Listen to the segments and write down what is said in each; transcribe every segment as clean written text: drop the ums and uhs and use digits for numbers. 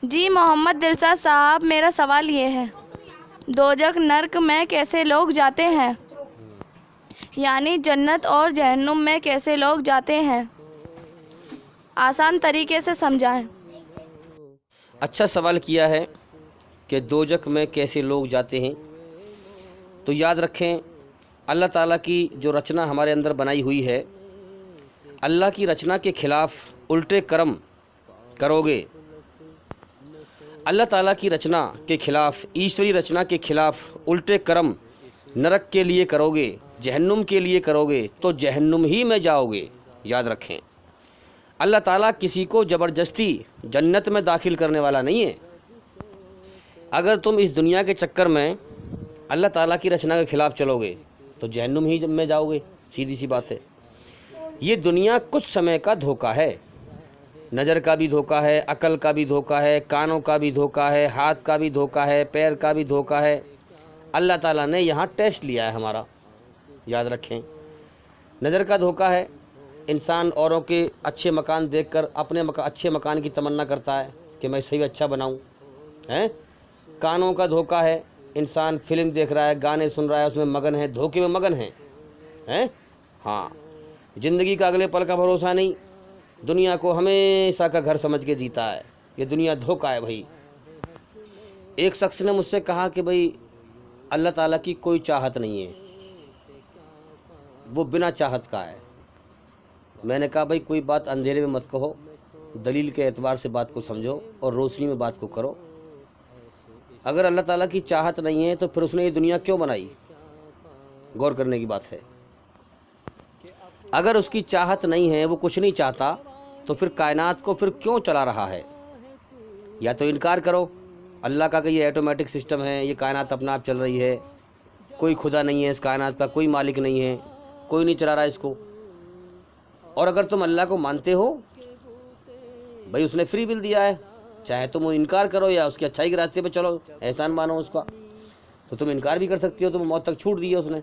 جی محمد دلشاد صاحب، میرا سوال یہ ہے، دوزخ نرک میں کیسے لوگ جاتے ہیں؟ یعنی جنت اور جہنم میں کیسے لوگ جاتے ہیں؟ آسان طریقے سے سمجھائیں۔ اچھا سوال کیا ہے کہ دوزخ میں کیسے لوگ جاتے ہیں۔ تو یاد رکھیں، اللہ تعالیٰ کی جو رچنا ہمارے اندر بنائی ہوئی ہے، اللہ کی رچنا کے خلاف الٹے کرم کرو گے، اللہ تعالیٰ کی رچنا کے خلاف، ایشوری رچنا کے خلاف الٹے کرم نرک کے لیے کرو گے، جہنم کے لیے کرو گے تو جہنم ہی میں جاؤ گے۔ یاد رکھیں، اللہ تعالیٰ کسی کو زبردستی جنت میں داخل کرنے والا نہیں ہے۔ اگر تم اس دنیا کے چکر میں اللہ تعالیٰ کی رچنا کے خلاف چلو گے تو جہنم ہی میں جاؤ گے، سیدھی سی بات ہے۔ یہ دنیا کچھ سمے کا دھوکہ ہے، نظر کا بھی دھوکہ ہے، عقل کا بھی دھوکہ ہے، کانوں کا بھی دھوکہ ہے، ہاتھ کا بھی دھوکہ ہے، پیر کا بھی دھوکہ ہے۔ اللہ تعالیٰ نے یہاں ٹیسٹ لیا ہے ہمارا، یاد رکھیں۔ نظر کا دھوکہ ہے، انسان اوروں کے اچھے مکان دیکھ کر اپنے اچھے مکان کی تمنا کرتا ہے کہ میں صحیح اچھا بناؤں، ہیں۔ کانوں کا دھوکہ ہے، انسان فلم دیکھ رہا ہے، گانے سن رہا ہے، اس میں مگن ہے، دھوکے میں مگن ہے، ہیں۔ ہاں، زندگی کا اگلے پل کا بھروسہ نہیں، دنیا کو ہمیشہ کا گھر سمجھ کے جیتا ہے۔ یہ دنیا دھوکہ ہے بھائی۔ ایک شخص نے مجھ سے کہا کہ بھائی اللہ تعالیٰ کی کوئی چاہت نہیں ہے، وہ بنا چاہت کا ہے۔ میں نے کہا بھائی کوئی بات اندھیرے میں مت کہو، دلیل کے اعتبار سے بات کو سمجھو اور روشنی میں بات کو کرو۔ اگر اللہ تعالیٰ کی چاہت نہیں ہے تو پھر اس نے یہ دنیا کیوں بنائی؟ غور کرنے کی بات ہے۔ اگر اس کی چاہت نہیں ہے، وہ کچھ نہیں چاہتا، تو پھر کائنات کو پھر کیوں چلا رہا ہے؟ یا تو انکار کرو اللہ کا کہ یہ آٹومیٹک سسٹم ہے، یہ کائنات اپنا آپ چل رہی ہے، کوئی خدا نہیں ہے اس کائنات کا، کوئی مالک نہیں ہے، کوئی نہیں چلا رہا اس کو۔ اور اگر تم اللہ کو مانتے ہو، بھائی اس نے فری ول دیا ہے، چاہے تم انکار کرو یا اس کی اچھائی کے راستے پہ چلو، احسان مانو اس کا، تو تم انکار بھی کر سکتی ہو، تم موت تک چھوٹ دی ہے اس نے۔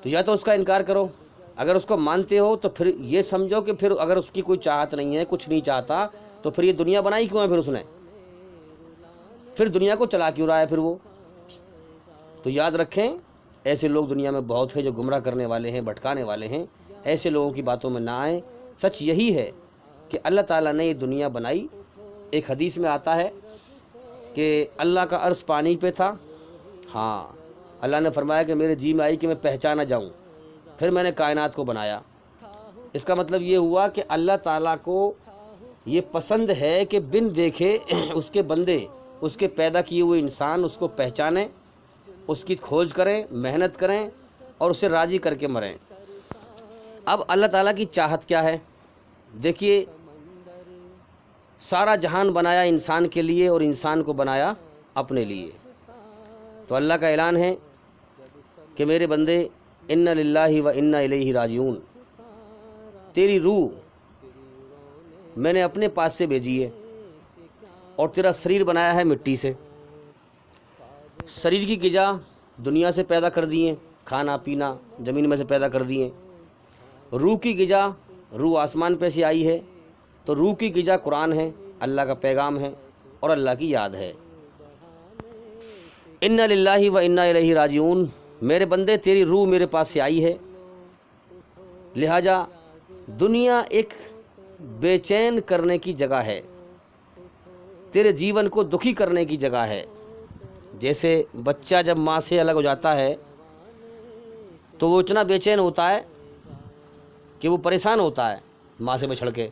تو یا تو اس کا انکار کرو، اگر اس کو مانتے ہو تو پھر یہ سمجھو کہ پھر اگر اس کی کوئی چاہت نہیں ہے، کچھ نہیں چاہتا، تو پھر یہ دنیا بنائی کیوں ہے؟ پھر اس نے پھر دنیا کو چلا کیوں رہا ہے پھر وہ؟ تو یاد رکھیں، ایسے لوگ دنیا میں بہت ہیں جو گمراہ کرنے والے ہیں، بھٹکانے والے ہیں۔ ایسے لوگوں کی باتوں میں نہ آئیں۔ سچ یہی ہے کہ اللہ تعالیٰ نے یہ دنیا بنائی۔ ایک حدیث میں آتا ہے کہ اللہ کا عرش پانی پہ تھا، ہاں، اللہ نے فرمایا کہ میرے جی میں آئی کہ میں پہچانا جاؤں، پھر میں نے کائنات کو بنایا۔ اس کا مطلب یہ ہوا کہ اللہ تعالیٰ کو یہ پسند ہے کہ بن دیکھے اس کے بندے، اس کے پیدا کیے ہوئے انسان اس کو پہچانیں، اس کی کھوج کریں، محنت کریں اور اسے راضی کر کے مریں۔ اب اللہ تعالیٰ کی چاہت کیا ہے؟ دیکھیے، سارا جہان بنایا انسان کے لیے اور انسان کو بنایا اپنے لیے۔ تو اللہ کا اعلان ہے کہ میرے بندے، اِنَّ لِلَّهِ وَإِنَّا إِلَيْهِ راجعون، تیری روح میں نے اپنے پاس سے بھیجی ہے اور تیرا شریر بنایا ہے مٹی سے۔ شریر کی غذا دنیا سے پیدا کر دیے، کھانا پینا زمین میں سے پیدا کر دیے۔ روح کی غذا، روح آسمان پہ سے آئی ہے، تو روح کی غذا قرآن ہے، اللہ کا پیغام ہے اور اللہ کی یاد ہے۔ اِنَّ لِلَّهِ وَإِنَّا إِلَيْهِ راجعون، میرے بندے تیری روح میرے پاس سے آئی ہے، لہٰذا دنیا ایک بے چین کرنے کی جگہ ہے، تیرے جیون کو دکھی کرنے کی جگہ ہے۔ جیسے بچہ جب ماں سے الگ ہو جاتا ہے تو وہ اتنا بے چین ہوتا ہے کہ وہ پریشان ہوتا ہے ماں سے بچھڑ کے،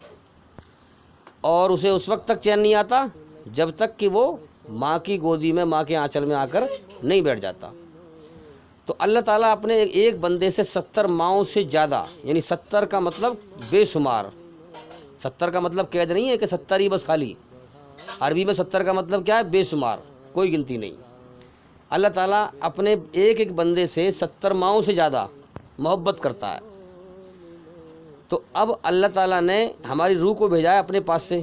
اور اسے اس وقت تک چین نہیں آتا جب تک کہ وہ ماں کی گودی میں، ماں کے آنچل میں آ کر نہیں بیٹھ جاتا۔ تو اللہ تعالیٰ اپنے ایک بندے سے 70 ماؤں سے زیادہ، یعنی 70 کا مطلب بے شمار، 70 کا مطلب قید نہیں ہے کہ 70 ہی بس خالی، عربی میں 70 کا مطلب کیا ہے؟ بے شمار، کوئی گنتی نہیں۔ اللہ تعالیٰ اپنے ایک ایک بندے سے 70 ماؤں سے زیادہ محبت کرتا ہے۔ تو اب اللہ تعالیٰ نے ہماری روح کو بھیجا ہے اپنے پاس سے۔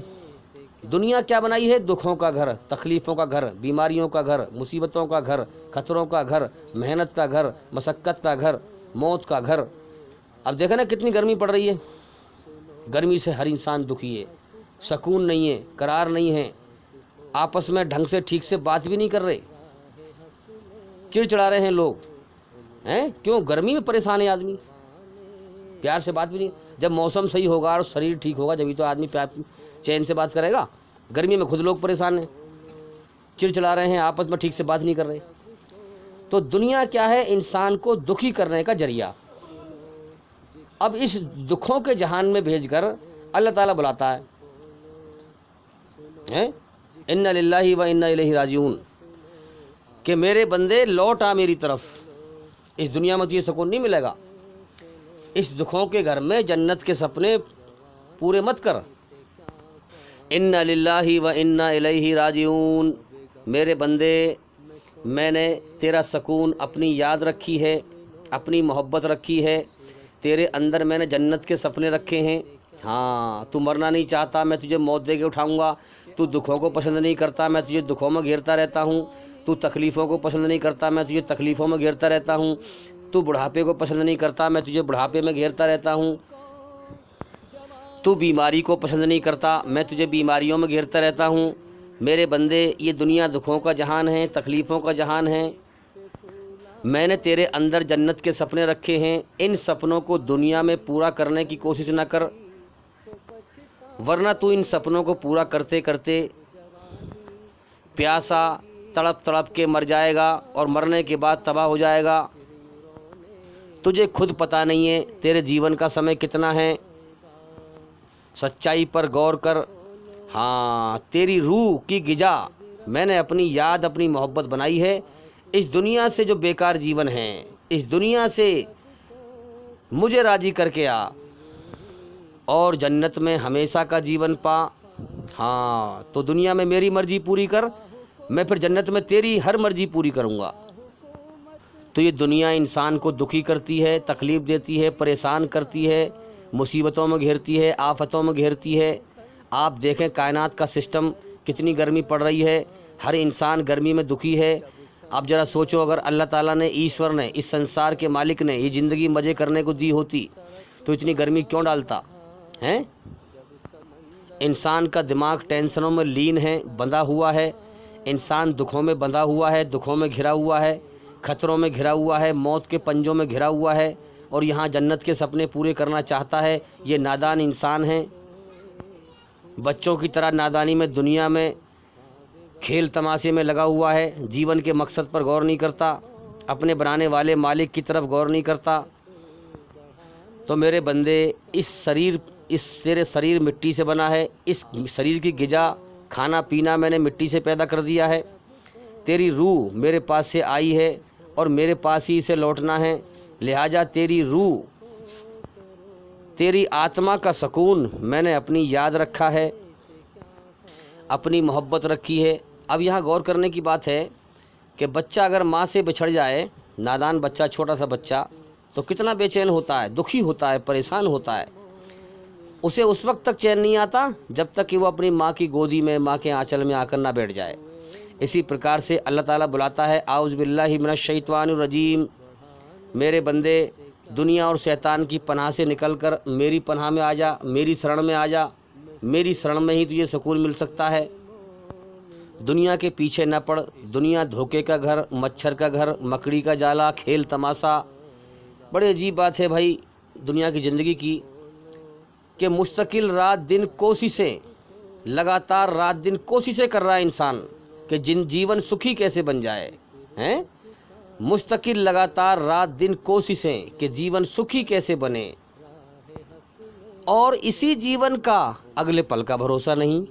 دنیا کیا بنائی ہے؟ دکھوں کا گھر، تکلیفوں کا گھر، بیماریوں کا گھر، مصیبتوں کا گھر، خطروں کا گھر، محنت کا گھر، مشقت کا گھر، موت کا گھر۔ اب دیکھیں نا کتنی گرمی پڑ رہی ہے، گرمی سے ہر انسان دکھی ہے، سکون نہیں ہے، قرار نہیں ہے، آپس میں ڈھنگ سے ٹھیک سے بات بھی نہیں کر رہے، چڑچڑا رہے ہیں لوگ ہیں، کیوں؟ گرمی میں پریشان ہے آدمی، پیار سے بات بھی نہیں۔ جب موسم صحیح ہوگا اور شریر ٹھیک ہوگا جبھی تو آدمی چین سے بات کرے گا۔ گرمی میں خود لوگ پریشان ہیں، چڑچڑا رہے ہیں، آپس میں ٹھیک سے بات نہیں کر رہے۔ تو دنیا کیا ہے؟ انسان کو دکھی کرنے کا ذریعہ۔ اب اس دکھوں کے جہان میں بھیج کر اللہ تعالیٰ بلاتا ہے ان للہ و انا الیہ راجعون، کہ میرے بندے لوٹ آ میری طرف۔ اس دنیا میں تجھے سکون نہیں ملے گا، اس دکھوں کے گھر میں جنت کے سپنے پورے مت کر۔ ان للہ و انا الیہ راجعون، میرے بندے میں نے تیرا سکون، اپنی یاد رکھی ہے، اپنی محبت رکھی ہے، تیرے اندر میں نے جنت کے سپنے رکھے ہیں۔ ہاں، تو مرنا نہیں چاہتا، میں تجھے موت دے کے اٹھاؤں گا۔ تو دکھوں کو پسند نہیں کرتا، میں تجھے دکھوں میں گھیرتا رہتا ہوں۔ تو تکلیفوں کو پسند نہیں کرتا، میں تجھے تکلیفوں میں گھیرتا رہتا ہوں۔ تو بڑھاپے کو پسند نہیں کرتا، میں تجھے بڑھاپے میں گھیرتا رہتا ہوں۔ تو بیماری کو پسند نہیں کرتا، میں تجھے بیماریوں میں گھیرتا رہتا ہوں۔ میرے بندے، یہ دنیا دکھوں کا جہان ہے، تکلیفوں کا جہان ہے۔ میں نے تیرے اندر جنت کے سپنے رکھے ہیں، ان سپنوں کو دنیا میں پورا کرنے کی کوشش نہ کر، ورنہ تو ان سپنوں کو پورا کرتے کرتے پیاسا تڑپ تڑپ کے مر جائے گا، اور مرنے کے بعد تباہ ہو جائے گا۔ تجھے خود پتہ نہیں ہے تیرے جیون کا سمے کتنا ہے۔ سچائی پر غور کر۔ ہاں، تیری روح کی غذا میں نے اپنی یاد، اپنی محبت بنائی ہے۔ اس دنیا سے جو بیکار جیون ہے، اس دنیا سے مجھے راضی کر کے آ اور جنت میں ہمیشہ کا جیون پا۔ ہاں، تو دنیا میں میری مرضی پوری کر، میں پھر جنت میں تیری ہر مرضی پوری کروں گا۔ تو یہ دنیا انسان کو دکھی کرتی ہے، تکلیف دیتی ہے، پریشان کرتی ہے، مصیبتوں میں گھیرتی ہے، آفتوں میں گھیرتی ہے۔ آپ دیکھیں کائنات کا سسٹم، کتنی گرمی پڑ رہی ہے، ہر انسان گرمی میں دکھی ہے۔ اب ذرا سوچو، اگر اللہ تعالیٰ نے، ایشور نے، اس سنسار کے مالک نے یہ زندگی مزے کرنے کو دی ہوتی تو اتنی گرمی کیوں ڈالتا ہیں؟ انسان کا دماغ ٹینشنوں میں لین ہے، بندھا ہوا ہے، انسان دکھوں میں بندھا ہوا ہے، دکھوں میں گھرا ہوا ہے، خطروں میں گھرا ہوا ہے، موت کے پنجوں میں گھرا ہوا ہے، اور یہاں جنت کے سپنے پورے کرنا چاہتا ہے۔ یہ نادان انسان ہے، بچوں کی طرح نادانی میں دنیا میں کھیل تماشے میں لگا ہوا ہے، جیون کے مقصد پر غور نہیں کرتا، اپنے بنانے والے مالک کی طرف غور نہیں کرتا۔ تو میرے بندے، تیرے شریر مٹی سے بنا ہے، اس شریر کی غذا، کھانا پینا میں نے مٹی سے پیدا کر دیا ہے۔ تیری روح میرے پاس سے آئی ہے اور میرے پاس ہی سے لوٹنا ہے، لہٰذا تیری روح، تیری آتما کا سکون میں نے اپنی یاد رکھا ہے، اپنی محبت رکھی ہے۔ اب یہاں غور کرنے کی بات ہے کہ بچہ اگر ماں سے بچھڑ جائے، نادان بچہ، چھوٹا سا بچہ، تو کتنا بے چین ہوتا ہے، دکھی ہوتا ہے، پریشان ہوتا ہے۔ اسے اس وقت تک چین نہیں آتا جب تک کہ وہ اپنی ماں کی گودی میں، ماں کے آنچل میں آ کر نہ بیٹھ جائے۔ اسی پرکار سے اللہ تعالیٰ بلاتا ہے، اعوذ باللہ من الشیطان الرجیم، میرے بندے دنیا اور شیطان کی پناہ سے نکل کر میری پناہ میں آ جا، میری شرن میں آ جا، میری شرن میں ہی تجھے سکون مل سکتا ہے۔ دنیا کے پیچھے نہ پڑ، دنیا دھوکے کا گھر، مچھر کا گھر، مکڑی کا جالا، کھیل تماشا۔ بڑی عجیب بات ہے بھائی دنیا کی زندگی کی، کہ مستقل رات دن کوششیں، لگاتار رات دن کوششیں کر رہا ہے انسان کہ جیون سکھی کیسے بن جائے ہیں، مستقل لگاتار رات دن کوششیں کہ جیون سکھی کیسے بنے، اور اسی جیون کا اگلے پل کا بھروسہ نہیں،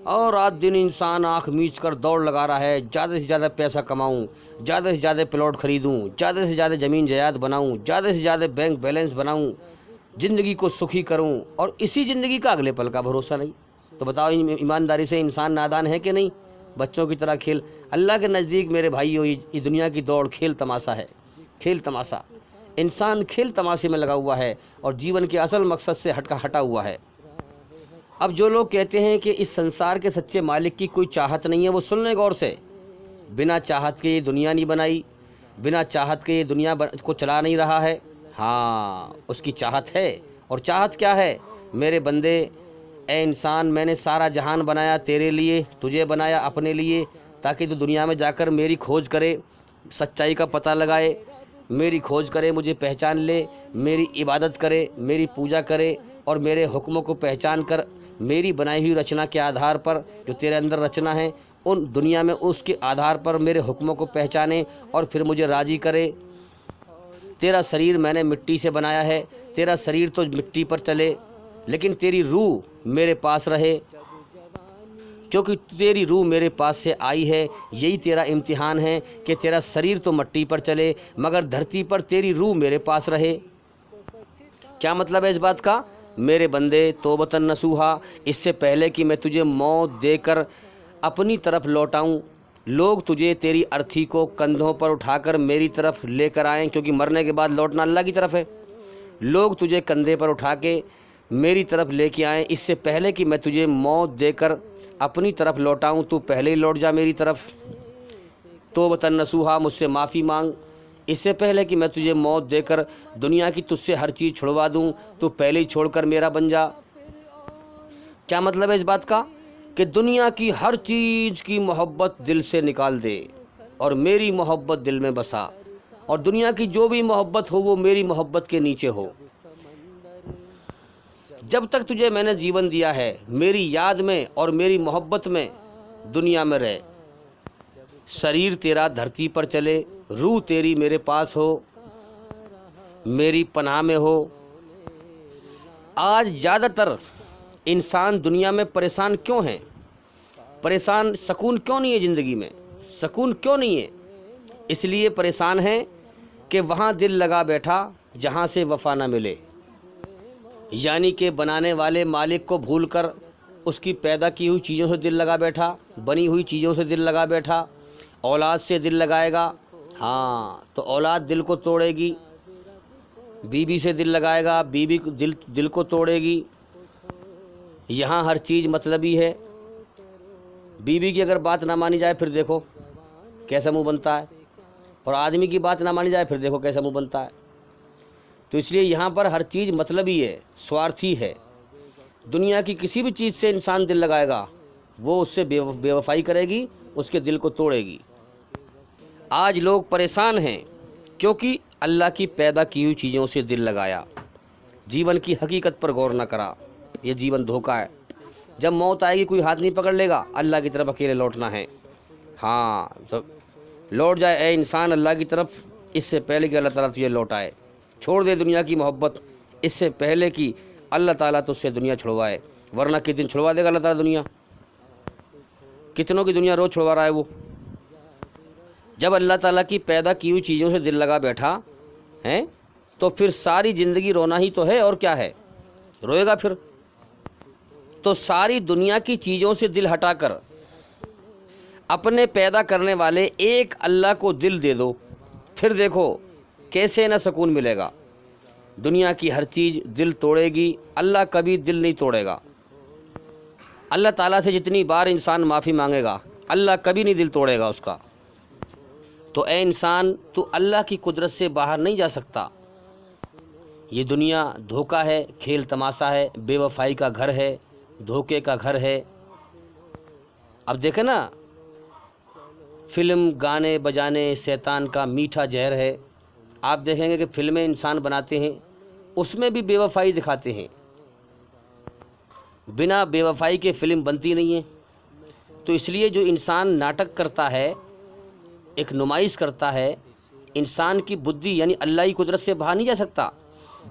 اور رات دن انسان آنکھ میچ کر دوڑ لگا رہا ہے، زیادہ سے زیادہ پیسہ کماؤں، زیادہ سے زیادہ پلاٹ خریدوں، زیادہ سے زیادہ زمین جائیداد بناؤں، زیادہ سے زیادہ بینک بیلنس بناؤں، زندگی کو سکھی کروں، اور اسی زندگی کا اگلے پل کا بھروسہ نہیں۔ تو بتاؤ ایمانداری سے انسان نادان ہے کہ نہیں؟ بچوں کی طرح کھیل، اللہ کے نزدیک میرے بھائیو یہ دنیا کی دوڑ کھیل تماشا ہے، کھیل تماشا۔ انسان کھیل تماشے میں لگا ہوا ہے اور جیون کے اصل مقصد سے ہٹا ہوا ہے۔ اب جو لوگ کہتے ہیں کہ اس سنسار کے سچے مالک کی کوئی چاہت نہیں ہے، وہ سن لیں غور سے۔ بنا چاہت کے یہ دنیا نہیں بنائی، بنا چاہت کے یہ دنیا کو چلا نہیں رہا ہے۔ ہاں، اس کی چاہت ہے، اور چاہت کیا ہے؟ میرے بندے، اے انسان میں نے سارا جہان بنایا تیرے لیے، تجھے بنایا اپنے لیے، تاکہ تو دنیا میں جا کر میری کھوج کرے، سچائی کا پتہ لگائے، میری کھوج کرے، مجھے پہچان لے، میری عبادت کرے، میری پوجا کرے، اور میرے حکموں کو پہچان کر میری بنائی ہوئی رچنا کے آدھار پر جو تیرے اندر رچنا ہے ان دنیا میں اس کے آدھار پر میرے حکموں کو پہچانے اور پھر مجھے راضی کرے۔ تیرا شریر میں نے مٹی سے بنایا ہے، تیرا شریر تو مٹی پر چلے لیکن تیری روح میرے پاس رہے، کیونکہ تیری روح میرے پاس سے آئی ہے۔ یہی تیرا امتحان ہے کہ تیرا شریر تو مٹی پر چلے مگر دھرتی پر تیری روح میرے پاس رہے۔ کیا مطلب ہے اس بات کا؟ میرے بندے توبتاً نصوحا، اس سے پہلے کہ میں تجھے موت دے کر اپنی طرف لوٹاؤں، لوگ تجھے تیری ارتھی کو کندھوں پر اٹھا کر میری طرف لے کر آئیں، کیونکہ مرنے کے بعد لوٹنا اللہ کی طرف ہے۔ لوگ تجھے کندھے پر اٹھا کے میری طرف لے کے آئیں، اس سے پہلے کہ میں تجھے موت دے کر اپنی طرف لوٹاؤں تو پہلے ہی لوٹ جا میری طرف۔ توبتاً نصوحا، مجھ سے معافی مانگ، اس سے پہلے کہ میں تجھے موت دے کر دنیا کی تجھ سے ہر چیز چھڑوا دوں تو پہلے ہی چھوڑ کر میرا بن جا۔ کیا مطلب ہے اس بات کا؟ کہ دنیا کی ہر چیز کی محبت دل سے نکال دے اور میری محبت دل میں بسا، اور دنیا کی جو بھی محبت ہو وہ میری محبت کے نیچے ہو۔ جب تک تجھے میں نے جیون دیا ہے میری یاد میں اور میری محبت میں دنیا میں رہ، شریر تیرا دھرتی پر چلے، روح تیری میرے پاس ہو، میری پناہ میں ہو۔ آج زیادہ تر انسان دنیا میں پریشان کیوں ہیں؟ پریشان، سکون کیوں نہیں ہے زندگی میں؟ سکون کیوں نہیں ہے؟ اس لیے پریشان ہیں کہ وہاں دل لگا بیٹھا جہاں سے وفا نہ ملے، یعنی کہ بنانے والے مالک کو بھول کر اس کی پیدا کی ہوئی چیزوں سے دل لگا بیٹھا، بنی ہوئی چیزوں سے دل لگا بیٹھا، اولاد سے دل لگائے گا، ہاں تو اولاد دل کو توڑے گی، بیوی سے دل لگائے گا، بیوی دل کو توڑے گی۔ یہاں ہر چیز مطلبی ہے، بیوی کی اگر بات نہ مانی جائے پھر دیکھو کیسا منہ بنتا ہے، اور آدمی کی بات نہ مانی جائے پھر دیکھو کیسا منہ بنتا ہے۔ تو اس لیے یہاں پر ہر چیز مطلبی ہے، سوارتھی ہے۔ دنیا کی کسی بھی چیز سے انسان دل لگائے گا وہ اس سے بے وفائی کرے گی، اس کے دل کو توڑے گی۔ آج لوگ پریشان ہیں کیونکہ اللہ کی پیدا کی ہوئی چیزوں سے دل لگایا، جیون کی حقیقت پر غور نہ کرا۔ یہ جیون دھوکہ ہے، جب موت آئے گی کوئی ہاتھ نہیں پکڑ لے گا، اللہ کی طرف اکیلے لوٹنا ہے۔ ہاں تو لوٹ جائے اے انسان اللہ کی طرف، اس سے پہلے کہ اللہ تعالیٰ تجھے لوٹائے۔ چھوڑ دے دنیا کی محبت اس سے پہلے کہ اللہ تعالیٰ تجھ سے دنیا چھڑوائے، ورنہ کس دن چھڑوا دے گا اللہ تعالیٰ دنیا؟ کتنوں کی دنیا روز چھڑوا رہا ہے وہ۔ جب اللہ تعالیٰ کی پیدا کی ہوئی چیزوں سے دل لگا بیٹھا ہے تو پھر ساری زندگی رونا ہی تو ہے، اور کیا ہے، روئے گا پھر۔ تو ساری دنیا کی چیزوں سے دل ہٹا کر اپنے پیدا کرنے والے ایک اللہ کو دل دے دو، پھر دیکھو کیسے نہ سکون ملے گا۔ دنیا کی ہر چیز دل توڑے گی، اللہ کبھی دل نہیں توڑے گا۔ اللہ تعالیٰ سے جتنی بار انسان معافی مانگے گا اللہ کبھی نہیں دل توڑے گا اس کا۔ تو اے انسان تو اللہ کی قدرت سے باہر نہیں جا سکتا۔ یہ دنیا دھوکہ ہے، کھیل تماشا ہے، بے وفائی کا گھر ہے، دھوکے کا گھر ہے۔ اب دیکھیں نا، فلم، گانے بجانے شیطان کا میٹھا زہر ہے۔ آپ دیکھیں گے کہ فلمیں انسان بناتے ہیں اس میں بھی بے وفائی دکھاتے ہیں، بنا بے وفائی کے فلم بنتی نہیں ہے۔ تو اس لیے جو انسان ناٹک کرتا ہے، ایک نمائش کرتا ہے، انسان کی بدھی یعنی اللہ کی قدرت سے باہر نہیں جا سکتا،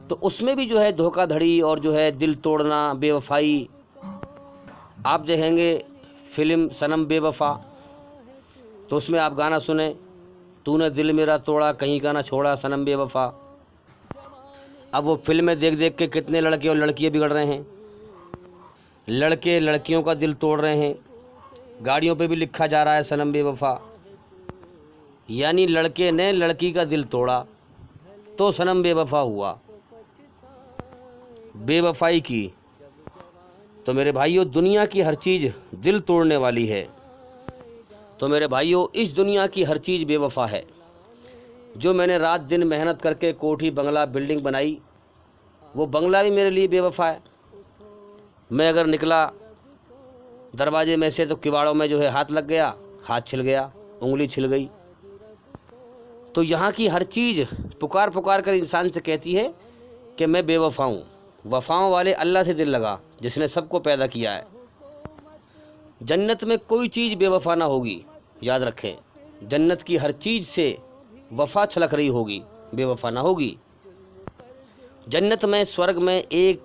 تو اس میں بھی جو ہے دھوکہ دھڑی اور جو ہے دل توڑنا، بے وفائی۔ آپ دیکھیں گے فلم صنم بے وفا، تو اس میں آپ گانا سنیں، تو نے دل میرا توڑا کہیں کا نہ چھوڑا صنم بے وفا۔ اب وہ فلمیں دیکھ دیکھ کے کتنے لڑکے اور لڑکیاں بگڑ رہے ہیں، لڑکے لڑکیوں کا دل توڑ رہے ہیں، گاڑیوں پہ بھی لکھا جا رہا ہے صنم بے وفا، یعنی لڑکے نے لڑکی کا دل توڑا تو صنم بے وفا ہوا، بے وفائی کی۔ تو میرے بھائیوں دنیا کی ہر چیز دل توڑنے والی ہے۔ تو میرے بھائیوں اس دنیا کی ہر چیز بے وفا ہے۔ جو میں نے رات دن محنت کر کے کوٹھی بنگلہ بلڈنگ بنائی، وہ بنگلہ بھی میرے لیے بے وفا ہے، میں اگر نکلا دروازے میں سے تو کباڑوں میں جو ہے ہاتھ لگ گیا، ہاتھ چھل گیا، انگلی چھل گئی۔ تو یہاں کی ہر چیز پکار پکار کر انسان سے کہتی ہے کہ میں بے وفا ہوں۔ وفاؤں والے اللہ سے دل لگا جس نے سب کو پیدا کیا ہے۔ جنت میں کوئی چیز بے وفا نہ ہوگی، یاد رکھیں، جنت کی ہر چیز سے وفا چھلک رہی ہوگی، بے وفا نہ ہوگی۔ جنت میں، سورگ میں ایک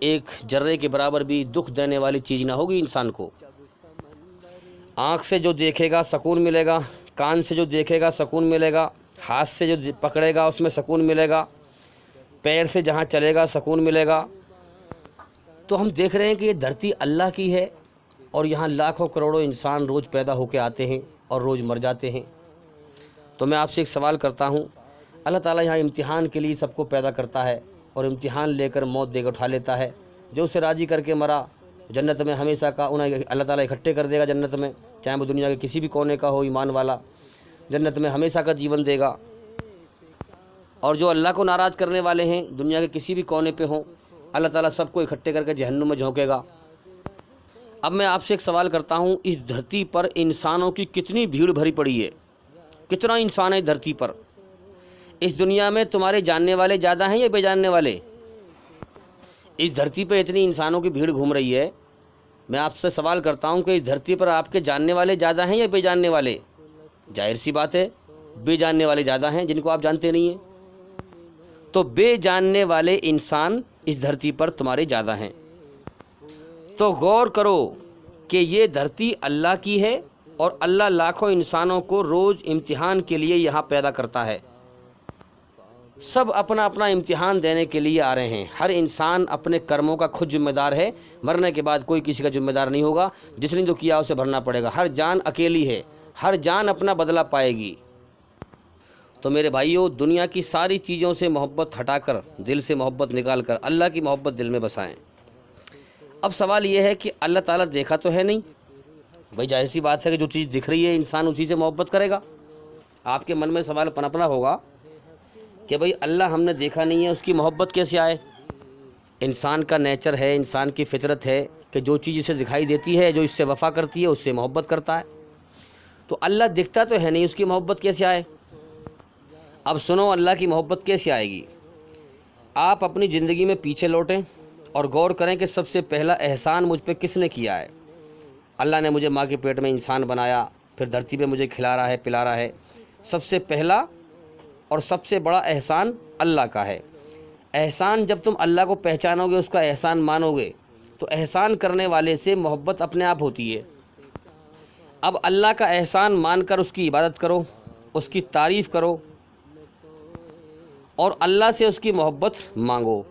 ایک ذرے کے برابر بھی دکھ دینے والی چیز نہ ہوگی انسان کو۔ آنکھ سے جو دیکھے گا سکون ملے گا، کان سے جو دیکھے گا سکون ملے گا، ہاتھ سے جو پکڑے گا اس میں سکون ملے گا، پیر سے جہاں چلے گا سکون ملے گا۔ تو ہم دیکھ رہے ہیں کہ یہ دھرتی اللہ کی ہے اور یہاں لاکھوں کروڑوں انسان روز پیدا ہو کے آتے ہیں اور روز مر جاتے ہیں۔ تو میں آپ سے ایک سوال کرتا ہوں، اللہ تعالیٰ یہاں امتحان کے لیے سب کو پیدا کرتا ہے اور امتحان لے کر موت دے کر اٹھا لیتا ہے۔ جو اسے راضی کر کے مرا جنت میں ہمیشہ کا انہیں اللہ تعالیٰ اکٹھے کر دے گا جنت میں، چاہے وہ دنیا کے کسی بھی کونے کا ہو ایمان والا، جنت میں ہمیشہ کا جیون دے گا۔ اور جو اللہ کو ناراض کرنے والے ہیں دنیا کے کسی بھی کونے پہ ہوں، اللہ تعالیٰ سب کو اکٹھے کر کے جہنم میں جھونکے گا۔ اب میں آپ سے ایک سوال کرتا ہوں، اس دھرتی پر انسانوں کی کتنی بھیڑ بھری پڑی ہے؟ کتنا انسان ہے دھرتی پر؟ اس دنیا میں تمہارے جاننے والے زیادہ ہیں یا بے جاننے والے؟ اس دھرتی پہ اتنی انسانوں کی بھیڑ گھوم رہی ہے، میں آپ سے سوال کرتا ہوں کہ اس دھرتی پر آپ کے جاننے والے زیادہ ہیں یا بے جاننے والے؟ ظاہر سی بات ہے بے جاننے والے زیادہ ہیں جن کو آپ جانتے نہیں ہیں۔ تو بے جاننے والے انسان اس دھرتی پر تمہارے زیادہ ہیں۔ تو غور کرو کہ یہ دھرتی اللہ کی ہے اور اللہ لاکھوں انسانوں کو روز امتحان کے لیے یہاں پیدا کرتا ہے۔ سب اپنا اپنا امتحان دینے کے لیے آ رہے ہیں۔ ہر انسان اپنے کرموں کا خود ذمہ دار ہے، مرنے کے بعد کوئی کسی کا ذمہ دار نہیں ہوگا، جس نے جو کیا اسے بھرنا پڑے گا۔ ہر جان اکیلی ہے، ہر جان اپنا بدلہ پائے گی۔ تو میرے بھائیوں، دنیا کی ساری چیزوں سے محبت ہٹا کر، دل سے محبت نکال کر اللہ کی محبت دل میں بسائیں۔ اب سوال یہ ہے کہ اللہ تعالیٰ دیکھا تو ہے نہیں؟ بھائی ظاہر سی بات ہے کہ جو چیز دکھ رہی ہے انسان اسی سے محبت کرے گا۔ آپ کے من میں سوال پنپنا ہوگا کہ بھائی اللہ ہم نے دیکھا نہیں ہے، اس کی محبت کیسے آئے؟ انسان کا نیچر ہے، انسان کی فطرت ہے کہ جو چیز اسے دکھائی دیتی ہے، جو اس سے وفا کرتی ہے، اس سے محبت کرتا ہے۔ تو اللہ دکھتا تو ہے نہیں، اس کی محبت کیسے آئے؟ اب سنو اللہ کی محبت کیسے آئے گی۔ آپ اپنی زندگی میں پیچھے لوٹیں اور غور کریں کہ سب سے پہلا احسان مجھ پہ کس نے کیا ہے۔ اللہ نے مجھے ماں کے پیٹ میں انسان بنایا، پھر دھرتی پہ مجھے کھلا رہا ہے، پلا رہا ہے۔ سب سے پہلا اور سب سے بڑا احسان اللہ کا ہے۔ احسان جب تم اللہ کو پہچانو گے، اس کا احسان مانو گے، تو احسان کرنے والے سے محبت اپنے آپ ہوتی ہے۔ اب اللہ کا احسان مان کر اس کی عبادت کرو، اس کی تعریف کرو اور اللہ سے اس کی محبت مانگو۔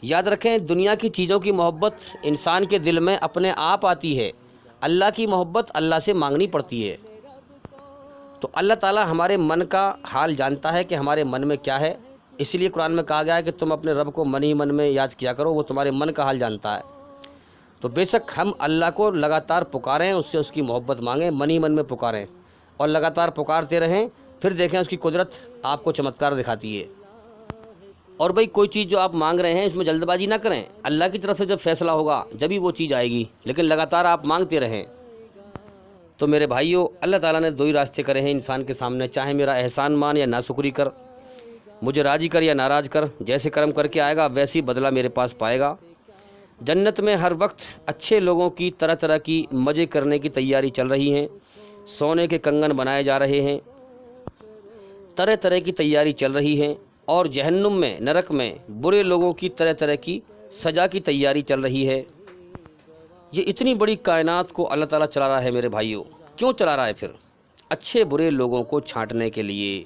یاد رکھیں، دنیا کی چیزوں کی محبت انسان کے دل میں اپنے آپ آتی ہے، اللہ کی محبت اللہ سے مانگنی پڑتی ہے۔ تو اللہ تعالیٰ ہمارے من کا حال جانتا ہے کہ ہمارے من میں کیا ہے، اسی لیے قرآن میں کہا گیا ہے کہ تم اپنے رب کو من ہی من میں یاد کیا کرو، وہ تمہارے من کا حال جانتا ہے۔ تو بے شک ہم اللہ کو لگاتار پکاریں، اس سے اس کی محبت مانگیں، من ہی من میں پکاریں اور لگاتار پکارتے رہیں، پھر دیکھیں اس کی قدرت آپ کو چمتکار دکھاتی ہے۔ اور بھئی کوئی چیز جو آپ مانگ رہے ہیں اس میں جلد بازی نہ کریں، اللہ کی طرف سے جب فیصلہ ہوگا جبھی وہ چیز آئے گی، لیکن لگاتار آپ مانگتے رہیں۔ تو میرے بھائیوں، اللہ تعالیٰ نے دو ہی راستے کرے ہیں انسان کے سامنے، چاہے میرا احسان مان یا ناشکری کر، مجھے راضی کر یا ناراض کر، جیسے کرم کر کے آئے گا ویسی بدلہ میرے پاس پائے گا۔ جنت میں ہر وقت اچھے لوگوں کی طرح طرح کی مزے کرنے کی تیاری چل رہی ہیں، سونے کے کنگن بنائے جا رہے ہیں، طرح طرح کی تیاری چل رہی ہے، اور جہنم میں، نرک میں برے لوگوں کی طرح طرح کی سزا کی تیاری چل رہی ہے۔ یہ اتنی بڑی کائنات کو اللہ تعالیٰ چلا رہا ہے میرے بھائیوں، کیوں چلا رہا ہے پھر؟ اچھے برے لوگوں کو چھانٹنے کے لیے،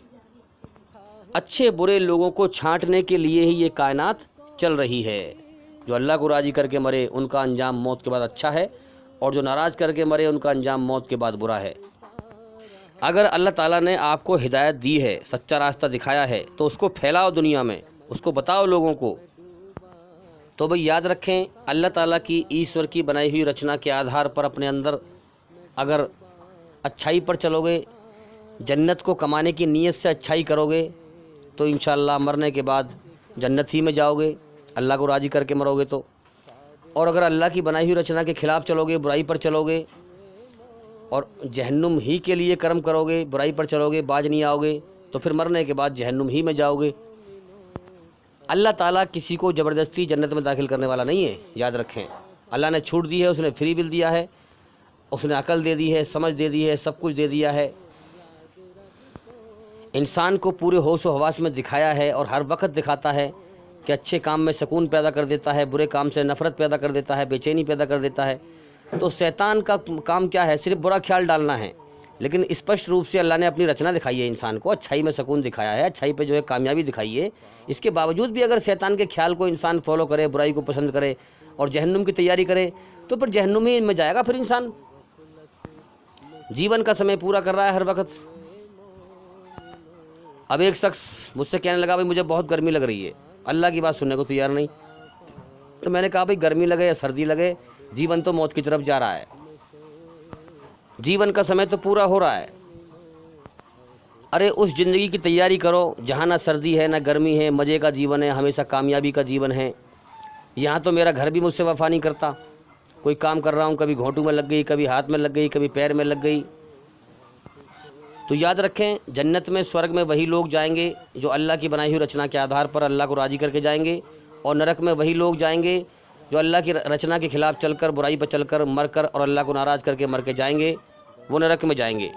اچھے برے لوگوں کو چھانٹنے کے لیے ہی یہ کائنات چل رہی ہے۔ جو اللہ کو راضی کر کے مرے ان کا انجام موت کے بعد اچھا ہے، اور جو ناراض کر کے مرے ان کا انجام موت کے بعد برا ہے۔ اگر اللہ تعالیٰ نے آپ کو ہدایت دی ہے، سچا راستہ دکھایا ہے، تو اس کو پھیلاؤ دنیا میں، اس کو بتاؤ لوگوں کو۔ تو بھئی یاد رکھیں، اللہ تعالیٰ کی ایشور کی بنائی ہوئی رچنا کے آدھار پر اپنے اندر اگر اچھائی پر چلو گے، جنت کو کمانے کی نیت سے اچھائی کرو گے، تو انشاءاللہ مرنے کے بعد جنت ہی میں جاؤ گے، اللہ کو راضی کر کے مرو گے تو۔ اور اگر اللہ کی بنائی ہوئی رچنا کے خلاف چلو گے، برائی پر چلو گے اور جہنم ہی کے لیے کرم کرو گے، برائی پر چلو گے، باز نہیں آؤ گے، تو پھر مرنے کے بعد جہنم ہی میں جاؤ گے۔ اللہ تعالیٰ کسی کو زبردستی جنت میں داخل کرنے والا نہیں ہے، یاد رکھیں۔ اللہ نے چھوٹ دی ہے، اس نے فری ول دیا ہے، اس نے عقل دے دی ہے، سمجھ دے دی ہے، سب کچھ دے دیا ہے، انسان کو پورے ہوش و حواس میں دکھایا ہے اور ہر وقت دکھاتا ہے کہ اچھے کام میں سکون پیدا کر دیتا ہے، برے کام سے نفرت پیدا کر دیتا ہے، بے چینی پیدا کر دیتا ہے۔ تو شیطان کا کام کیا ہے؟ صرف برا خیال ڈالنا ہے، لیکن اسپشٹ روپ سے اللہ نے اپنی رچنا دکھائی ہے، انسان کو اچھائی میں سکون دکھایا ہے، اچھائی پہ جو ہے کامیابی دکھائی ہے۔ اس کے باوجود بھی اگر شیطان کے خیال کو انسان فالو کرے، برائی کو پسند کرے اور جہنم کی تیاری کرے، تو پھر جہنم ہی میں جائے گا۔ پھر انسان جیون کا سمے پورا کر رہا ہے ہر وقت۔ اب ایک شخص مجھ سے کہنے لگا بھائی مجھے بہت گرمی لگ رہی ہے، اللہ کی بات سننے کو تیار نہیں۔ تو میں نے کہا بھائی گرمی لگے یا سردی لگے، جیون تو موت کی طرف جا رہا ہے، جیون کا سمے تو پورا ہو رہا ہے۔ ارے اس زندگی کی تیاری کرو جہاں نہ سردی ہے نہ گرمی ہے، مزے کا جیون ہے، ہمیشہ کامیابی کا جیون ہے۔ یہاں تو میرا گھر بھی مجھ سے وفا نہیں کرتا، کوئی کام کر رہا ہوں کبھی گھونٹوں میں لگ گئی، کبھی ہاتھ میں لگ گئی، کبھی پیر میں لگ گئی۔ تو یاد رکھیں جنت میں، سورگ میں وہی لوگ جائیں گے جو اللہ کی بنائی ہوئی رچنا کے آدھار پر اللہ کو راضی کر کے جائیں گے، اور نرک میں وہی لوگ جائیں گے جو اللہ کی رچنا کے خلاف چل کر، برائی پر چل کر، مر کر اور اللہ کو ناراض کر کے مر کے جائیں گے، وہ نرک میں جائیں گے۔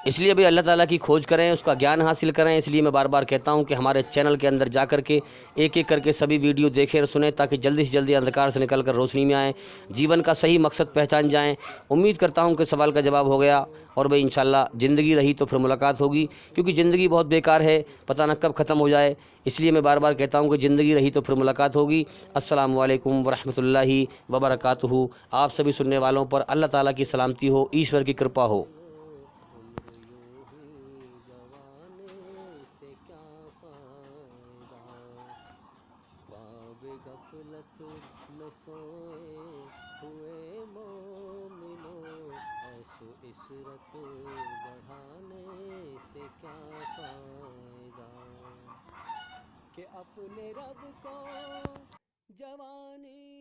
اس لیے بھی اللہ تعالیٰ کی کھوج کریں، اس کا گیان حاصل کریں۔ اس لیے میں بار بار کہتا ہوں کہ ہمارے چینل کے اندر جا کر کے ایک ایک کر کے سبھی ویڈیو دیکھیں اور سنیں، تاکہ جلدی سے جلدی اندھکار سے نکل کر روشنی میں آئیں، جیون کا صحیح مقصد پہچان جائیں۔ امید کرتا ہوں کہ سوال کا جواب ہو گیا، اور بھئی انشاءاللہ زندگی رہی تو پھر ملاقات ہوگی، کیونکہ زندگی بہت بیکار ہے، پتہ نہ کب ختم ہو جائے۔ اس لیے میں بار بار کہتا ہوں کہ زندگی رہی تو پھر ملاقات ہوگی۔ السلام علیکم ورحمۃ اللہ وبرکاتہ۔ آپ سبھی سننے والوں پر اللہ تعالیٰ کی سلامتی ہو، ایشور کی کرپا ہو۔ غفلت میں سوئے ہوئے مومنوں، ایسو عشرت بڑھانے سے کیا فائدہ، کہ اپنے رب کو جوانی